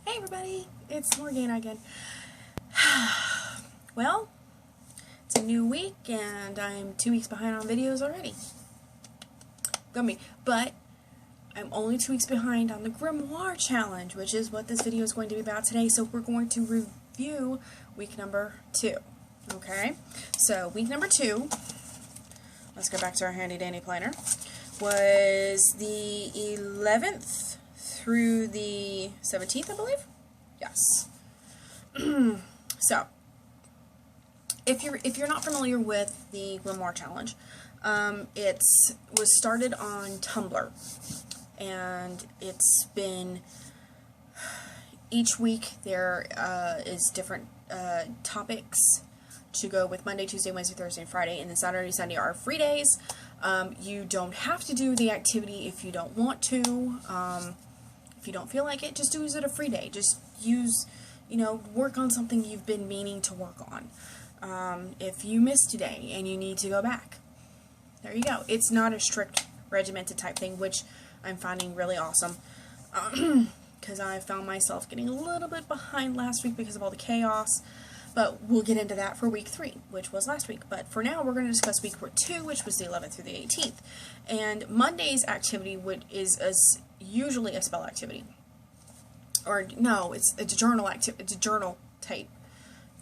Hey everybody, it's Morgana again. Well, it's a new week and I'm 2 weeks behind on videos already. Go me. But I'm only 2 weeks behind on the Grimoire Challenge, which is what this video is going to be about today. So we're going to review week number 2. Okay? So week number 2, let's go back to our handy dandy planner, was the 11th through the 17th, I believe? Yes. So, if you're not familiar with the Grimoire Challenge, it was started on Tumblr, and it's been, each week there is different topics to go with Monday, Tuesday, Wednesday, Thursday, and Friday, and then Saturday, Sunday are free days. You don't have to do the activity if you don't want to. If you don't feel like it, just use it a free day. Just use, work on something you've been meaning to work on. If you missed today and you need to go back, there you go. It's not a strict regimented type thing, which I'm finding really awesome. Because I found myself getting a little bit behind last week because of all the chaos. But we'll get into that for week 3, which was last week. But for now, we're going to discuss week 2, which was the 11th through the 18th. And Monday's activity is usually a spell activity. Or, no, it's a journal activity. It's a journal type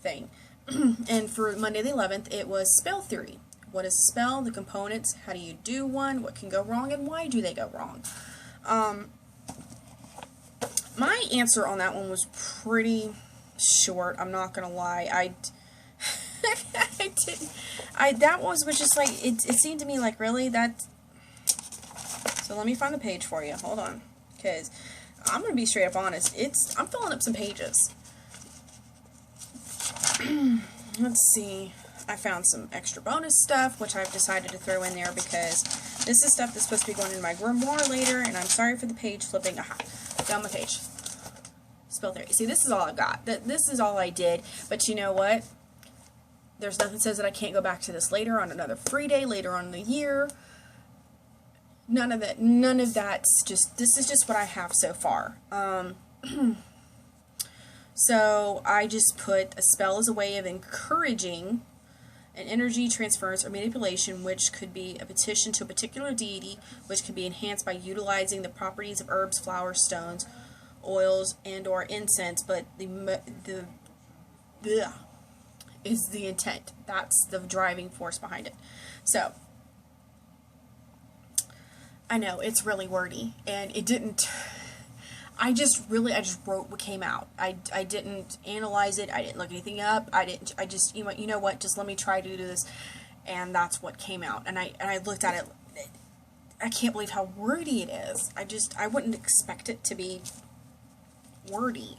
thing. And for Monday the 11th, it was spell theory. What is a spell? The components. How do you do one? What can go wrong? And why do they go wrong? My answer on that one was pretty short. I'm not gonna lie. That was just like, it seemed to me like, really, so let me find the page for you. Hold on, because I'm gonna be straight up honest. I'm filling up some pages. Let's see. I found some extra bonus stuff, which I've decided to throw in there because this is stuff that's supposed to be going in my grimoire later, and I'm sorry for the page flipping. Aha, down the page. Spell theory. See, this is all I got. This is all I did. But you know what? There's nothing that says that I can't go back to this later on another free day, later on in the year. None of that. None of that's just, this is just what I have so far. So I just put a spell as a way of encouraging an energy transference or manipulation, which could be a petition to a particular deity, which can be enhanced by utilizing the properties of herbs, flowers, stones, oils, and or incense, but the is the intent. That's the driving force behind it. So I know it's really wordy, and it didn't. I just wrote what came out. I didn't analyze it. I didn't look anything up. I just you know what? Just let me try to do this, and that's what came out. And I looked at it. I can't believe how wordy it is. I wouldn't expect it to be wordy.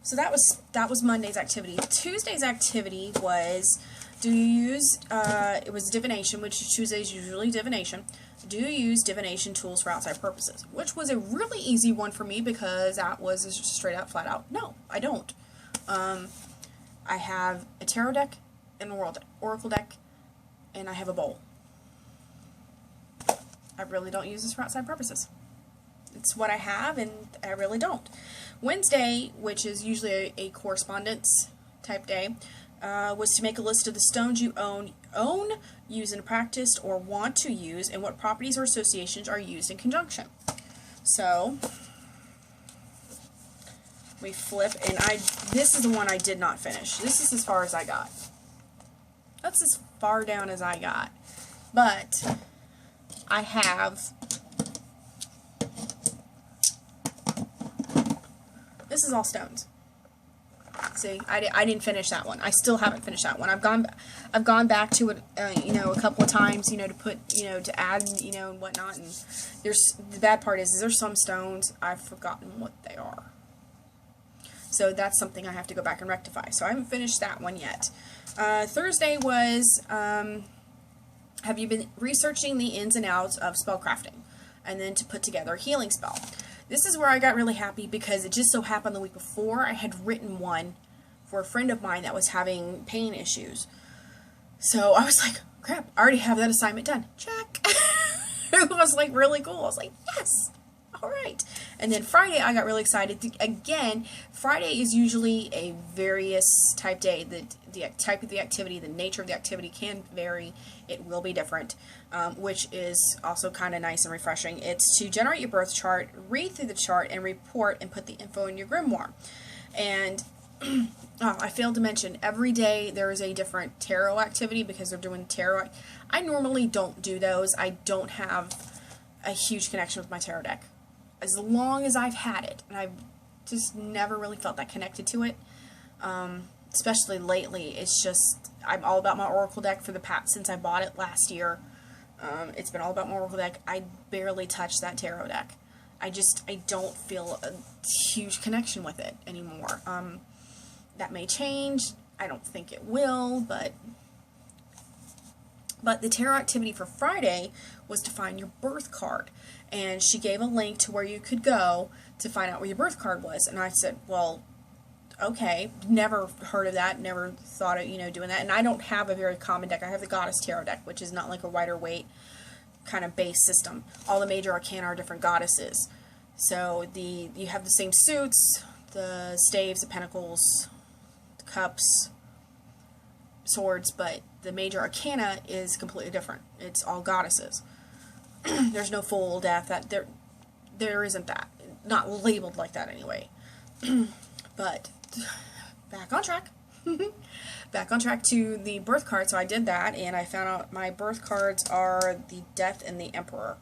So that was Monday's activity. Tuesday's activity was, do you use, it was divination, which Tuesday is usually divination. Do you use divination tools for outside purposes? Which was a really easy one for me because that was just straight out, flat out, no, I don't. I have a tarot deck, an oracle deck, and I have a bowl. I really don't use this for outside purposes. It's what I have, and I really don't. Wednesday, which is usually a correspondence type day, was to make a list of the stones you own, use in practice, or want to use, and what properties or associations are used in conjunction. So we flip, and this is the one I did not finish. This is as far as I got. That's as far down as I got. But I have, this is all stones. See, I didn't finish that one. I still haven't finished that one. I've gone back to it, a couple of times, to put, to add, and whatnot. And the bad part is there's some stones I've forgotten what they are. So that's something I have to go back and rectify. So I haven't finished that one yet. Thursday was, have you been researching the ins and outs of spellcrafting, and then to put together a healing spell? This is where I got really happy because it just so happened the week before I had written one for a friend of mine that was having pain issues. So I was like, crap, I already have that assignment done. Check. It was like really cool. I was like, yes. alright. And then Friday, I got really excited. Again, Friday is usually a various type day. The type of the activity, the nature of the activity can vary. It will be different, which is also kind of nice and refreshing. It's to generate your birth chart, read through the chart, and report and put the info in your grimoire. And I failed to mention, every day there is a different tarot activity because they're doing tarot. I normally don't do those. I don't have a huge connection with my tarot deck. As long as I've had it, and I've just never really felt that connected to it. Especially lately, it's just, I'm all about my Oracle deck for the past, since I bought it last year. It's been all about my Oracle deck. I barely touch that tarot deck. I don't feel a huge connection with it anymore. That may change. I don't think it will, but the tarot activity for Friday was to find your birth card. And she gave a link to where you could go to find out where your birth card was. And I said, well, okay, never heard of that, never thought of, doing that. And I don't have a very common deck. I have the Goddess Tarot deck, which is not like a wider weight kind of base system. All the major arcana are different goddesses. So you have the same suits, the staves, the pentacles, the cups, swords, but the major arcana is completely different. It's all goddesses. There's no full death. There isn't that. Not labeled like that anyway. But back on track. Back on track to the birth card. So I did that, and I found out my birth cards are the Death and the Emperor.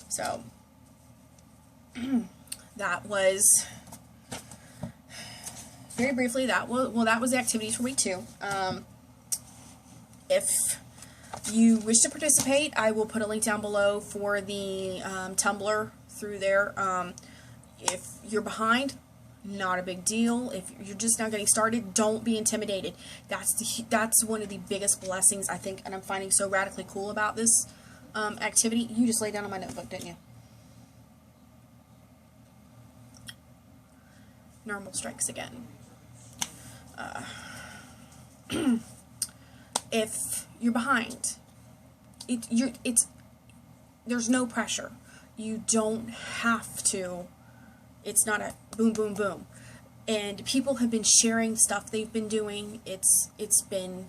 So that was, very briefly, that was the activities for week 2. If you wish to participate, I will put a link down below for the Tumblr through there. If you're behind, not a big deal. If you're just now getting started, don't be intimidated. That's one of the biggest blessings, I think, and I'm finding so radically cool about this activity. You just laid down on my notebook, didn't you? Normal strikes again. If you're behind, there's no pressure. You don't have to. It's not a boom, boom, boom. And people have been sharing stuff they've been doing. It's been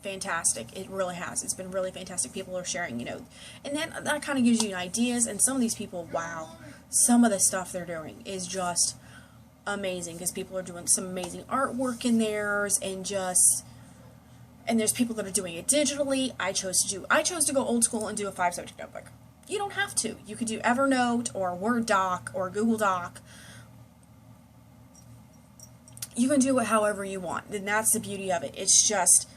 fantastic. It really has. It's been really fantastic. People are sharing, and then that kind of gives you ideas. And some of these people, wow, some of the stuff they're doing is just amazing, because people are doing some amazing artwork in theirs, and there's people that are doing it digitally. I chose to go old school and do a 5-subject notebook. You don't have to. You could do Evernote or Word Doc or Google Doc. You can do it however you want. And that's the beauty of it. It's just,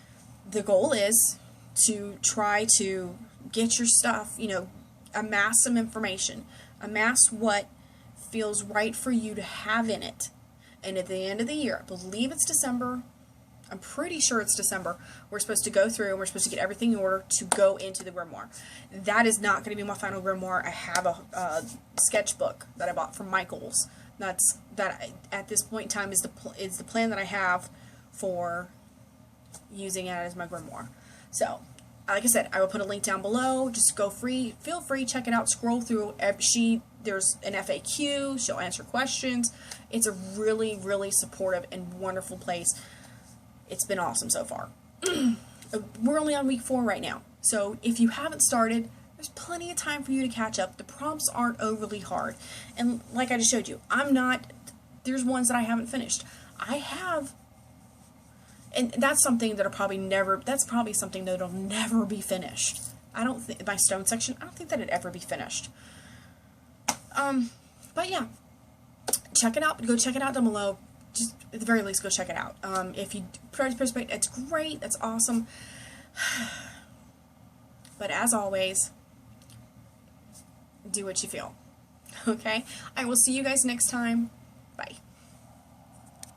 the goal is to try to get your stuff, amass some information. Amass what feels right for you to have in it. And at the end of the year, I believe it's December, I'm pretty sure it's December, we're supposed to go through and we're supposed to get everything in order to go into the grimoire. That is not going to be my final grimoire. I have a sketchbook that I bought from Michaels. At this point in time is the plan that I have for using it as my grimoire. So, like I said, I will put a link down below. Just feel free, check it out, scroll through. There's an FAQ, she'll answer questions. It's a really, really supportive and wonderful place. It's been awesome so far. We're only on week 4 right now. So if you haven't started, there's plenty of time for you to catch up. The prompts aren't overly hard. And like I just showed you, there's ones that I haven't finished. I have, and that's something that'll probably something that'll never be finished. I don't think, my stone section, I don't think that'd ever be finished. But yeah, check it out. Go check it out down below. Just at the very least, go check it out. If you participate, it's great. That's awesome. But as always, do what you feel. Okay? I will see you guys next time. Bye.